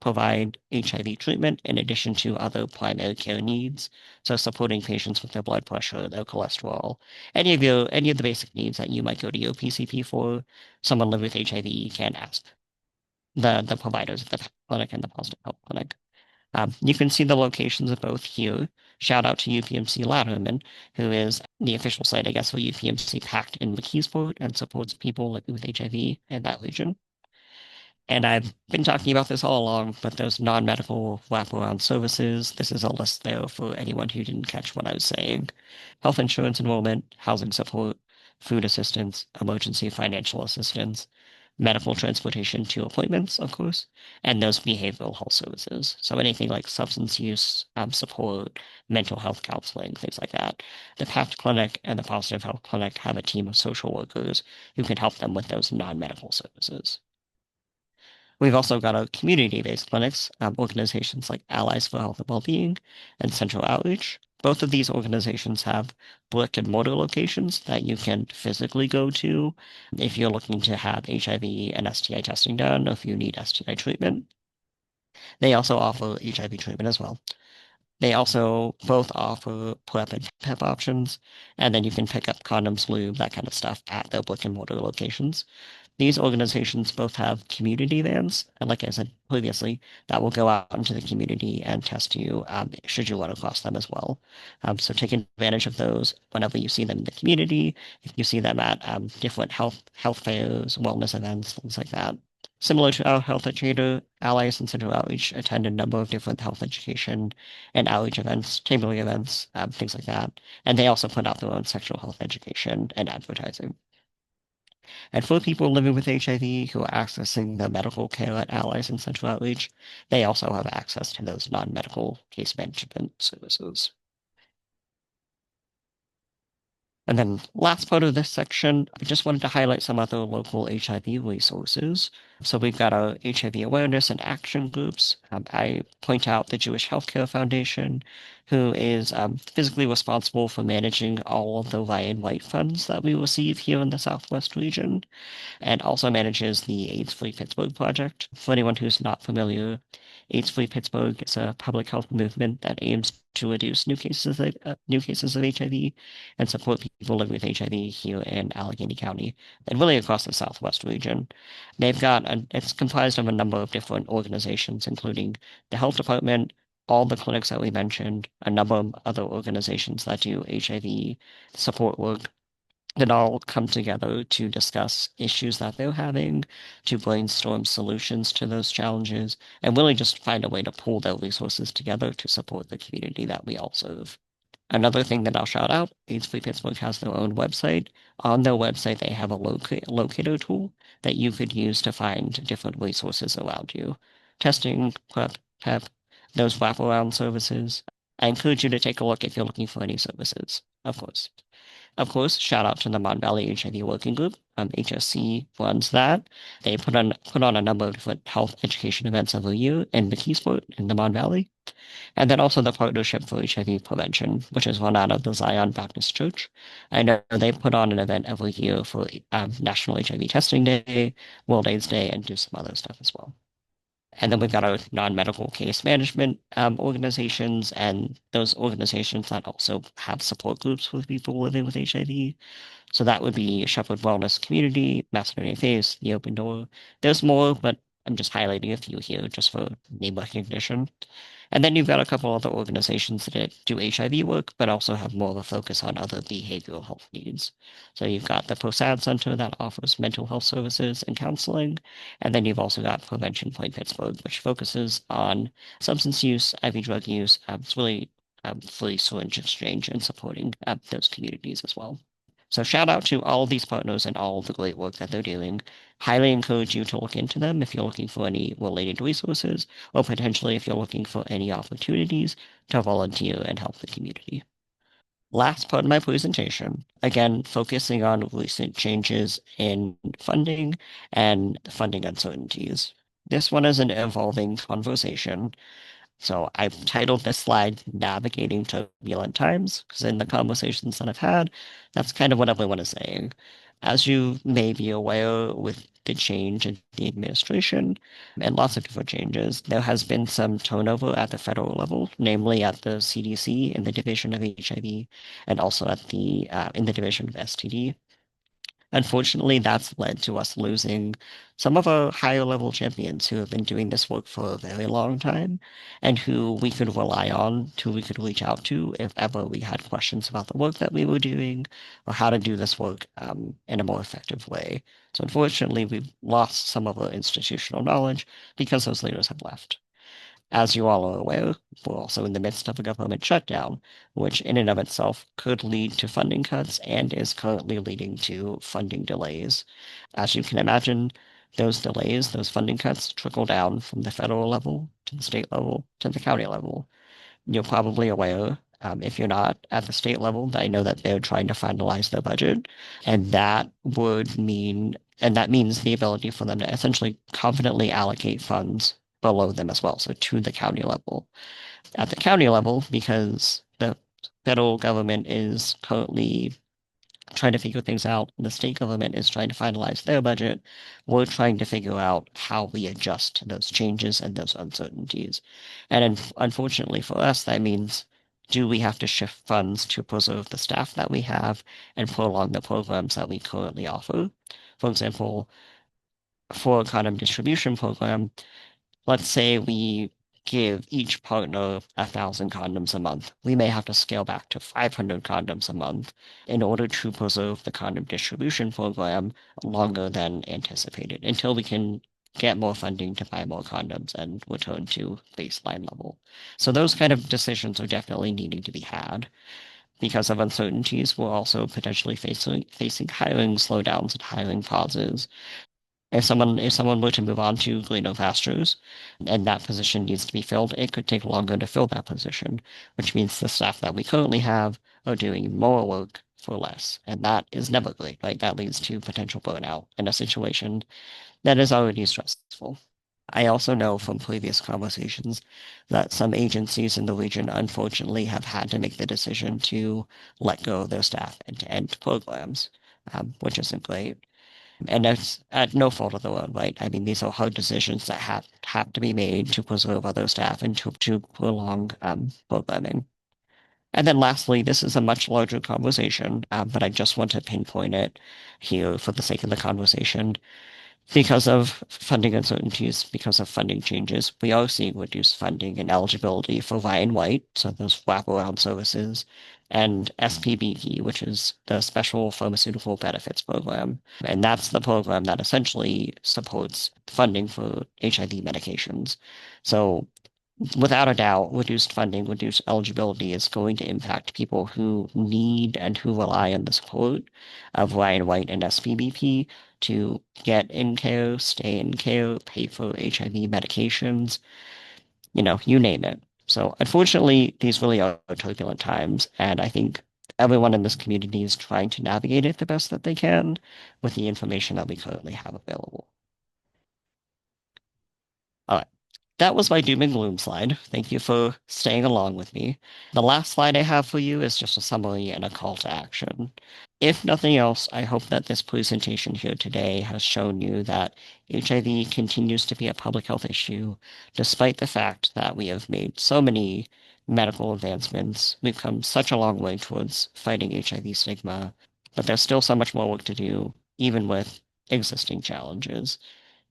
provide HIV treatment in addition to other primary care needs. So supporting patients with their blood pressure, their cholesterol, any of the basic needs that you might go to your PCP for, someone living with HIV can ask the providers of the PACT Clinic and the Positive Health Clinic. You can see the locations of both here. Shout out to UPMC Latterman, who is the official site, I guess, for UPMC PACT in McKeesport and supports people living with HIV in that region. And I've been talking about this all along, but those non-medical wraparound services, this is a list there for anyone who didn't catch what I was saying. Health insurance enrollment, housing support, food assistance, emergency financial assistance, medical transportation to appointments, of course, and those behavioral health services. So anything like substance use support, mental health counseling, things like that. The PACT Clinic and the Positive Health Clinic have a team of social workers who can help them with those non-medical services. We've also got our community-based clinics, organizations like Allies for Health and Wellbeing and Central Outreach. Both of these organizations have brick and mortar locations that you can physically go to if you're looking to have HIV and STI testing done, or if you need STI treatment. They also offer HIV treatment as well. They also both offer PrEP and PEP options, and then you can pick up condoms, lube, that kind of stuff at their brick and mortar locations. These organizations both have community vans, and like I said previously, that will go out into the community and test you should you run across them as well. So take advantage of those whenever you see them in the community, if you see them at different health fairs, wellness events, things like that. Similar to our health educator, Allies and Central Outreach attend a number of different health education and outreach events, tabling events, things like that. And they also put out their own sexual health education and advertising. And for people living with HIV who are accessing the medical care at Allies and Central Outreach, they also have access to those non-medical case management services. And then last part of this section, I just wanted to highlight some other local HIV resources. So we've got our HIV awareness and action groups. I point out the Jewish Healthcare Foundation, who is physically responsible for managing all of the Ryan White funds that we receive here in the Southwest region, and also manages the AIDS Free Pittsburgh project. For anyone who's not familiar, AIDS Free Pittsburgh is a public health movement that aims to reduce new cases of HIV and support people living with HIV here in Allegheny County and really across the Southwest region. It's comprised of a number of different organizations, including the health department, all the clinics that we mentioned, a number of other organizations that do HIV support work that all come together to discuss issues that they're having, to brainstorm solutions to those challenges, and really just find a way to pull their resources together to support the community that we all serve. Another thing that I'll shout out, AIDS Free Pittsburgh has their own website. On their website, they have a locator tool that you could use to find different resources around you. Testing, PrEP, PEP, those wraparound services. I encourage you to take a look if you're looking for any services, of course. Of course, shout out to the Mon Valley HIV Working Group. HSC runs that. They put on a number of different health education events every year in McKeesport in the Mon Valley. And then also the Partnership for HIV Prevention, which is run out of the Zion Baptist Church. I know they put on an event every year for National HIV Testing Day, World AIDS Day, and do some other stuff as well. And then we've got our non-medical case management organizations, and those organizations that also have support groups for people living with HIV. So that would be Shepherd Wellness Community, Macedonia Face, The Open Door. There's more, but I'm just highlighting a few here just for name recognition. And then you've got a couple other organizations that do HIV work, but also have more of a focus on other behavioral health needs. So you've got the ProSAD Center that offers mental health services and counseling. And then you've also got Prevention Point Pittsburgh, which focuses on substance use, IV drug use. It's really free syringe exchange and supporting those communities as well. So shout out to all of these partners and all of the great work that they're doing. Highly encourage you to look into them if you're looking for any related resources, or potentially if you're looking for any opportunities to volunteer and help the community. Last part of my presentation, again, focusing on recent changes in funding and funding uncertainties. This one is an evolving conversation. So I've titled this slide Navigating Turbulent Times, because in the conversations that I've had, that's kind of what everyone is saying. As you may be aware, with the change in the administration and lots of different changes, there has been some turnover at the federal level, namely at the CDC in the Division of HIV and also at the in the Division of STD. Unfortunately, that's led to us losing some of our higher level champions who have been doing this work for a very long time and who we could rely on, who we could reach out to if ever we had questions about the work that we were doing or how to do this work in a more effective way. So unfortunately, we've lost some of our institutional knowledge because those leaders have left. As you all are aware, we're also in the midst of a government shutdown, which in and of itself could lead to funding cuts and is currently leading to funding delays. As you can imagine, those delays, those funding cuts trickle down from the federal level to the state level to the county level. You're probably aware If you're not at the state level, I know that they're trying to finalize their budget, and that means the ability for them to essentially confidently allocate funds below them as well, so to the county level. At the county level, because the federal government is currently trying to figure things out, the state government is trying to finalize their budget, we're trying to figure out how we adjust to those changes and those uncertainties. And unfortunately for us, that means do we have to shift funds to preserve the staff that we have and prolong the programs that we currently offer? For example, for a condom distribution program, let's say we give each partner 1,000 condoms a month. We may have to scale back to 500 condoms a month in order to preserve the condom distribution program longer than anticipated until we can get more funding to buy more condoms and return to baseline level. So those kind of decisions are definitely needing to be had. Because of uncertainties, we're also potentially facing hiring slowdowns and hiring pauses. If someone were to move on to greener pastures and that position needs to be filled, it could take longer to fill that position, which means the staff that we currently have are doing more work for less. And that is never great, right? That leads to potential burnout in a situation that is already stressful. I also know from previous conversations that some agencies in the region unfortunately have had to make the decision to let go of their staff and to end programs, which isn't great. And that's at no fault of their own, right? I mean, these are hard decisions that have to be made to preserve other staff and to prolong programming. And then lastly, this is a much larger conversation, but I just want to pinpoint it here for the sake of the conversation. Because of funding uncertainties, because of funding changes, we are seeing reduced funding and eligibility for Y and White, so those wraparound services, and SPBP, which is the Special Pharmaceutical Benefits Program. And that's the program that essentially supports funding for HIV medications. So without a doubt, reduced funding, reduced eligibility is going to impact people who need and who rely on the support of Ryan White and SPBP to get in care, stay in care, pay for HIV medications, you name it. So unfortunately, these really are turbulent times, and I think everyone in this community is trying to navigate it the best that they can with the information that we currently have available. All right. That was my doom and gloom slide. Thank you for staying along with me. The last slide I have for you is just a summary and a call to action. If nothing else, I hope that this presentation here today has shown you that HIV continues to be a public health issue, despite the fact that we have made so many medical advancements. We've come such a long way towards fighting HIV stigma, but there's still so much more work to do, even with existing challenges.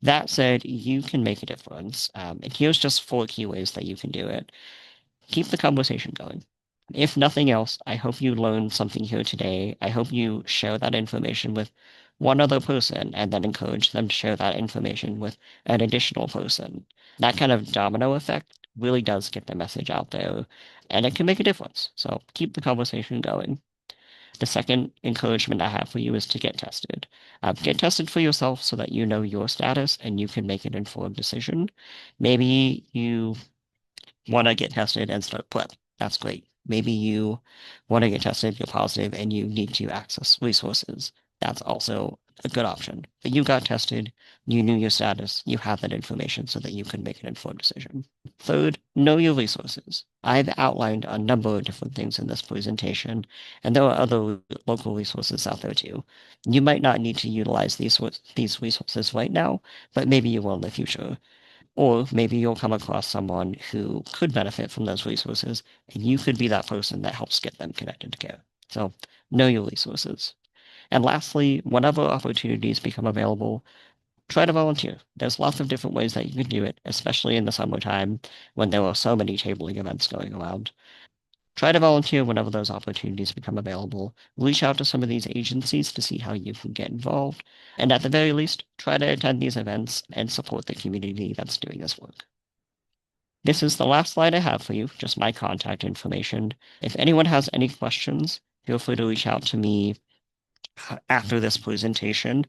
That said, you can make a difference. And here's just 4 key ways that you can do it. Keep the conversation going. If nothing else, I hope you learned something here today. I hope you share that information with one other person and then encourage them to share that information with an additional person. That kind of domino effect really does get the message out there and it can make a difference. So keep the conversation going. The second encouragement I have for you is to get tested. Get tested for yourself so that you know your status and you can make an informed decision. Maybe you want to get tested and start PrEP. That's great. Maybe you want to get tested, you're positive, and you need to access resources. That's also a good option. But you got tested, you knew your status, you have that information so that you can make an informed decision. Third, know your resources. I've outlined a number of different things in this presentation, and there are other local resources out there too. You might not need to utilize these resources right now, but maybe you will in the future. Or maybe you'll come across someone who could benefit from those resources, and you could be that person that helps get them connected to care. So know your resources. And lastly, whenever opportunities become available, try to volunteer. There's lots of different ways that you can do it, especially in the summertime when there are so many tabling events going around. Try to volunteer whenever those opportunities become available. Reach out to some of these agencies to see how you can get involved. And at the very least, try to attend these events and support the community that's doing this work. This is the last slide I have for you, just my contact information. If anyone has any questions, feel free to reach out to me after this presentation.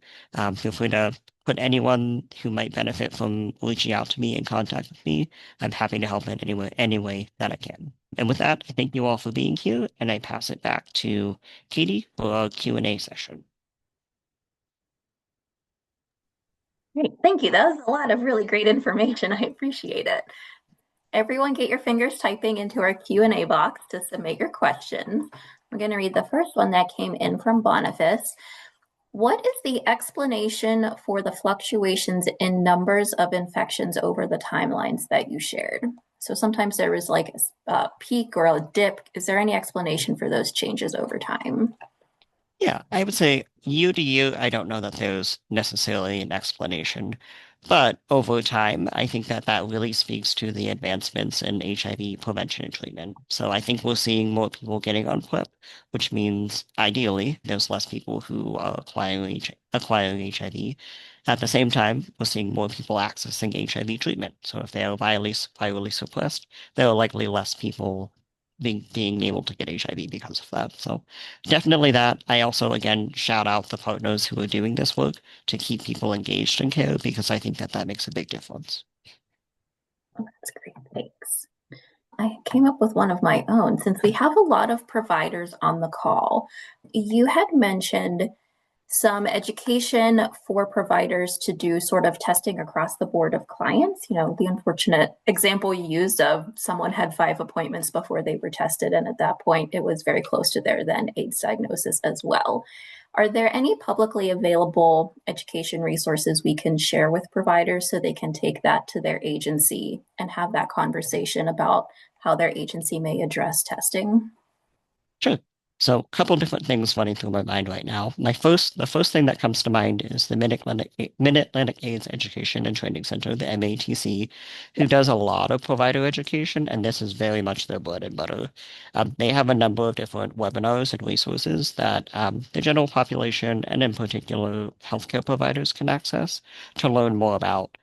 Feel free to put anyone who might benefit from reaching out to me in contact with me. I'm happy to help in any way that I can. And with that, I thank you all for being here, and I pass it back to Katie for our Q&A session. Great. Thank you. That was a lot of really great information. I appreciate it. Everyone get your fingers typing into our Q&A box to submit your questions. I'm going to read the first one that came in from Boniface. What is the explanation for the fluctuations in numbers of infections over the timelines that you shared? So sometimes there was like a peak or a dip. Is there any explanation for those changes over time? Yeah, I would say year to year, I don't know that there's necessarily an explanation. But over time, I think that that really speaks to the advancements in HIV prevention and treatment. So I think we're seeing more people getting on PrEP, which means ideally there's less people who are acquiring HIV. At the same time, we're seeing more people accessing HIV treatment. So if they are virally suppressed, there are likely less people being able to get HIV because of that. So definitely that. I also, again, shout out the partners who are doing this work to keep people engaged in care because I think that that makes a big difference. Oh, that's great. Thanks. I came up with one of my own. Since we have a lot of providers on the call, you had mentioned some education for providers to do sort of testing across the board of clients. You know, the unfortunate example you used of someone had 5 appointments before they were tested, and at that point, it was very close to their then AIDS diagnosis as well. Are there any publicly available education resources we can share with providers so they can take that to their agency and have that conversation about how their agency may address testing? Sure. So a couple different things running through my mind right now. The first thing that comes to mind is the Mid-Atlantic AIDS Education and Training Center, the MATC, who does a lot of provider education, and this is very much their bread and butter. They have a number of different webinars and resources that the general population, and in particular healthcare providers, can access to learn more about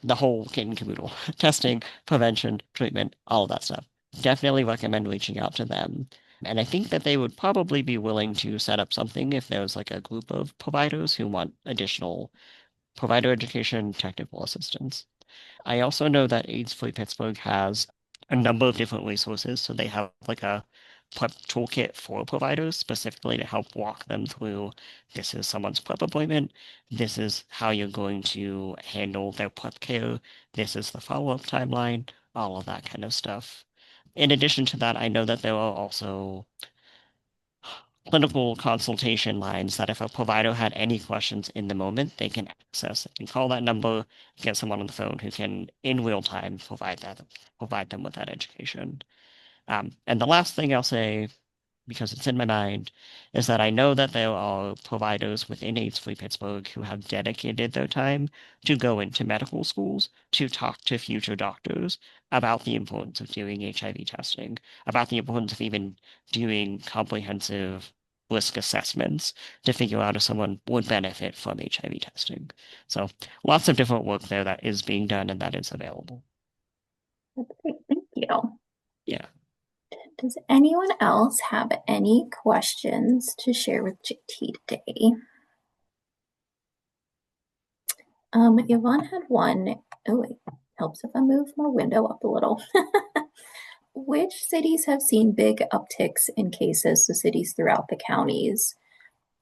the whole kit and caboodle, testing, prevention, treatment, all of that stuff. Definitely recommend reaching out to them. And I think that they would probably be willing to set up something if there's like a group of providers who want additional provider education, technical assistance. I also know that AIDS Free Pittsburgh has a number of different resources. So they have like a prep toolkit for providers specifically to help walk them through this is someone's prep appointment. This is how you're going to handle their prep care. This is the follow-up timeline, all of that kind of stuff. In addition to that, I know that there are also clinical consultation lines that if a provider had any questions in the moment, they can access. They can call that number, get someone on the phone who can, in real time, provide them with that education. And the last thing I'll say, because it's in my mind, is that I know that there are providers within AIDS Free Pittsburgh who have dedicated their time to go into medical schools to talk to future doctors about the importance of doing HIV testing, about the importance of even doing comprehensive risk assessments to figure out if someone would benefit from HIV testing. So lots of different work there that is being done and that is available. That's great. Thank you. Yeah. Does anyone else have any questions to share with JT today? Yvonne had one. Oh, it helps if I move my window up a little. Which cities have seen big upticks in cases, so cities throughout the counties,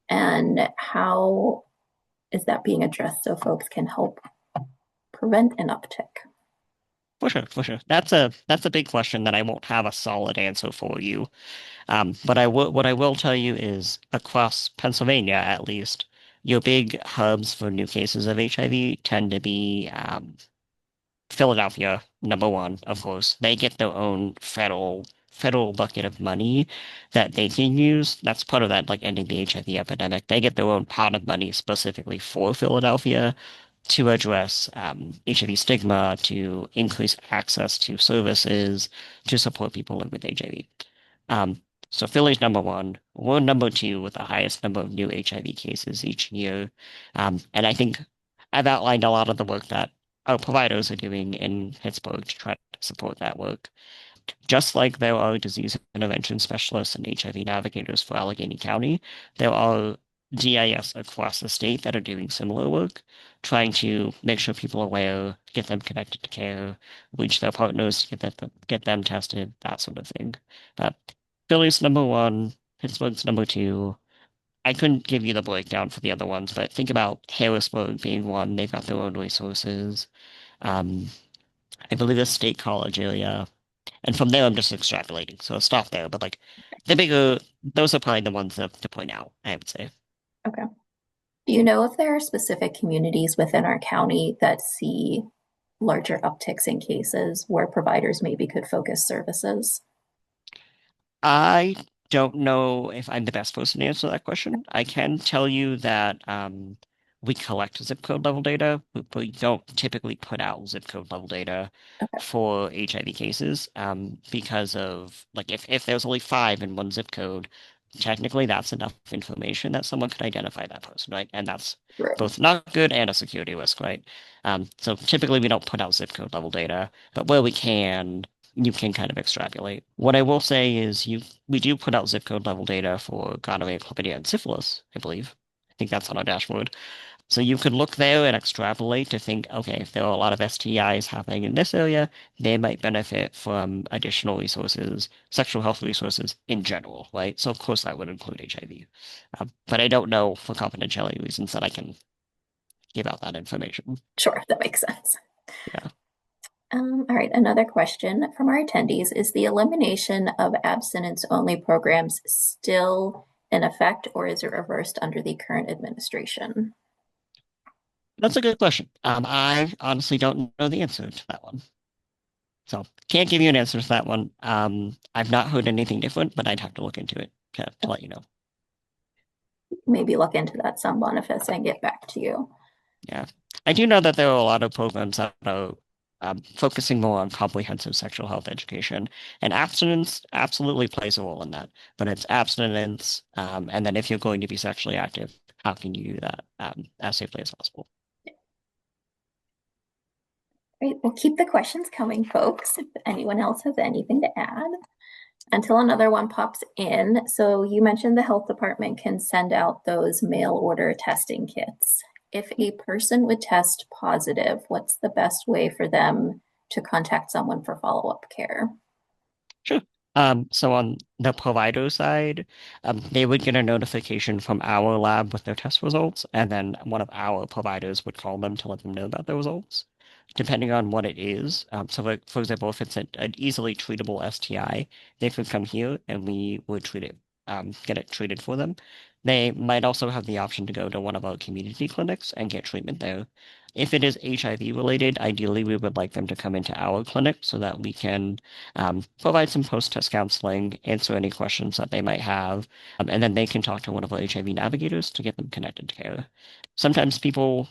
and how is that being addressed so folks can help prevent an uptick? For sure, for sure. That's a big question that I won't have a solid answer for you. But what I will tell you is across Pennsylvania, at least, your big hubs for new cases of HIV tend to be Philadelphia, number one, of course. They get their own federal bucket of money that they can use. That's part of that, like ending the HIV epidemic. They get their own pot of money specifically for Philadelphia to address HIV stigma, to increase access to services, to support people living with HIV. Um, so Philly's number one. We're number two with the highest number of new HIV cases each year. And I think I've outlined a lot of the work that our providers are doing in Pittsburgh to try to support that work. Just like there are disease intervention specialists and HIV navigators for Allegheny County, there are DIS across the state that are doing similar work, trying to make sure people are aware, get them connected to care, reach their partners, get them tested, that sort of thing. Uh, Philly's number one, Pittsburgh's number two. I couldn't give you the breakdown for the other ones, but think about Harrisburg being one. They've got their own resources. Um, I believe the State College area. And from there, I'm just extrapolating. So I'll stop there. But like the bigger, those are probably the ones to point out, I would say. Okay. Do you know if there are specific communities within our county that see larger upticks in cases where providers maybe could focus services? I don't know if I'm the best person to answer that question. I can tell you that we collect zip code level data, but we don't typically put out zip code level data Okay, for HIV cases because of like if there's only five in one zip code, technically that's enough information that someone could identify that person, right? And that's true. both not good and a security risk, right? So typically we don't put out zip code level data, but where we can, you can kind of extrapolate. What I will say is we do put out zip code level data for gonorrhea, chlamydia, and syphilis, I believe. I think that's on our dashboard. So you could look there and extrapolate to think, okay, if there are a lot of STIs happening in this area, they might benefit from additional resources, sexual health resources in general, right? So of course that would include HIV. But I don't know for confidentiality reasons that I can give out that information. Sure, that makes sense. Yeah. All right, another question from our attendees. Is the elimination of abstinence-only programs still in effect, or is it reversed under the current administration? That's a good question. I honestly don't know the answer to that one. So can't give you an answer to that one. I've not heard anything different, but I'd have to look into it to let you know. Maybe look into that some benefits and get back to you. Yeah. I do know that there are a lot of programs that are focusing more on comprehensive sexual health education, and abstinence absolutely plays a role in that. But it's abstinence, and then if you're going to be sexually active, how can you do that as safely as possible? Great. Well, keep the questions coming, folks. If anyone else has anything to add until another one pops in. So you mentioned the health department can send out those mail order testing kits. If a person would test positive, what's the best way for them to contact someone for follow-up care? Sure. So on the provider side, they would get a notification from our lab with their test results, and then one of our providers would call them to let them know about the results, depending on what it is. So, like, for example, if it's an easily treatable STI, they could come here and we would treat it, get it treated for them. They might also have the option to go to one of our community clinics and get treatment there. If it is HIV related, ideally we would like them to come into our clinic so that we can provide some post-test counseling, answer any questions that they might have, and then they can talk to one of our HIV navigators to get them connected to care. Sometimes people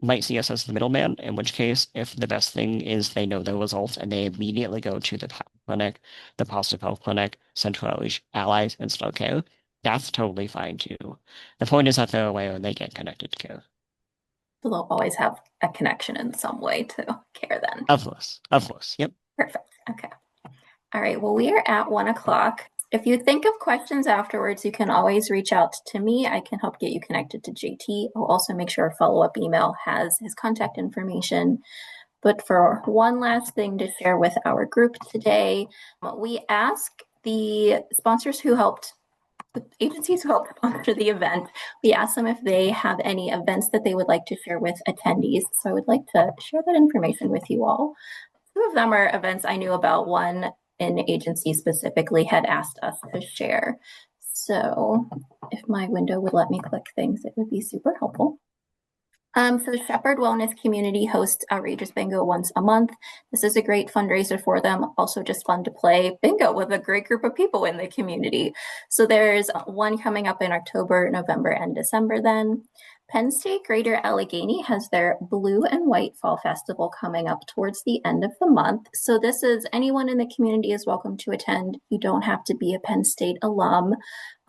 might see us as the middleman, in which case, if the best thing is they know their results and they immediately go to the clinic, the positive health clinic, Central Outreach Allies, and start care, that's totally fine too. The point is that they're aware and they get connected to care. So they'll always have a connection in some way to care then. Of course, yep. Perfect. Okay. All right. Well, we are at 1 o'clock. If you think of questions afterwards, you can always reach out to me. I can help get you connected to JT. I'll also make sure a follow-up email has his contact information. But for one last thing to share with our group today, we ask the sponsors who helped, the agencies who helped sponsor the event, we asked them if they have any events that they would like to share with attendees. So I would like to share that information with you all. Two of them are events I knew about. One, an agency specifically had asked us to share. So if my window would let me click things, it would be super helpful. So Shepherd Wellness Community hosts Outrageous Bingo once a month. This is a great fundraiser for them. Also just fun to play bingo with a great group of people in the community. So there's one coming up in October, November, and December then. Penn State Greater Allegheny has their Blue and White Fall Festival coming up towards the end of the month. So this is anyone in the community is welcome to attend. You don't have to be a Penn State alum,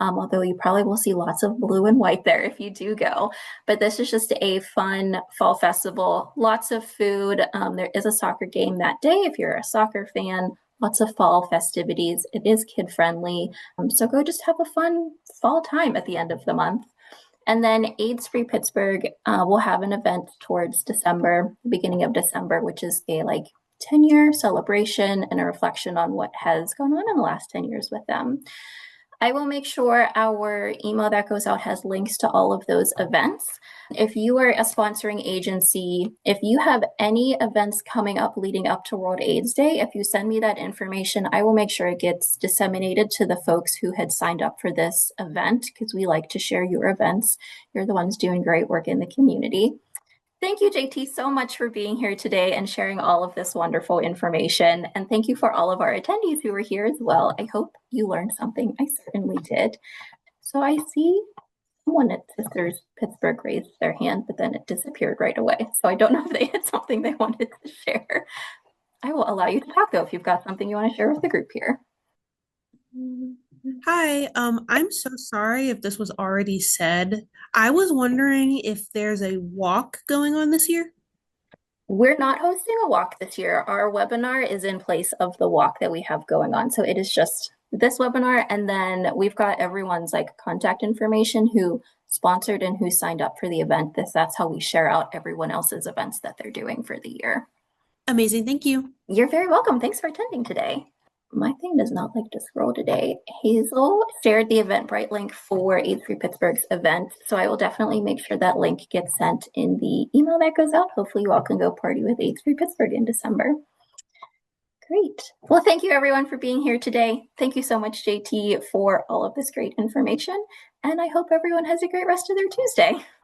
although you probably will see lots of blue and white there if you do go. But this is just a fun fall festival, lots of food. There is a soccer game that day if you're a soccer fan. lots of fall festivities. It is kid friendly. So go just have a fun fall time at the end of the month. And then AIDS Free Pittsburgh will have an event towards December, beginning of December, which is a 10-year celebration and a reflection on what has gone on in the last 10 years with them. I will make sure our email that goes out has links to all of those events. If you are a sponsoring agency, if you have any events coming up leading up to World AIDS Day, if you send me that information, I will make sure it gets disseminated to the folks who had signed up for this event, because we like to share your events. You're the ones doing great work in the community. Thank you, JT, so much for being here today and sharing all of this wonderful information. And thank you for all of our attendees who were here as well. I hope you learned something. I certainly did. So I see someone at Sisters Pittsburgh raised their hand, but then it disappeared right away. So I don't know if they had something they wanted to share. I will allow you to talk, though, if you've got something you want to share with the group here. Hi, I'm so sorry if this was already said. I was wondering if there's a walk going on this year. We're not hosting a walk this year. Our webinar is in place of the walk that we have going on. So it is just this webinar, and then we've got everyone's contact information who sponsored and who signed up for the event. That's how we share out everyone else's events that they're doing for the year. Amazing, thank you. You're very welcome. Thanks for attending today. My thing does not like to scroll today. Hazel shared the Eventbrite link for AIDS Free Pittsburgh's event, so I will definitely make sure that link gets sent in the email that goes out. Hopefully you all can go party with AIDS Free Pittsburgh in December. Great. Well, thank you everyone for being here today. Thank you so much, JT, for all of this great information, and I hope everyone has a great rest of their Tuesday.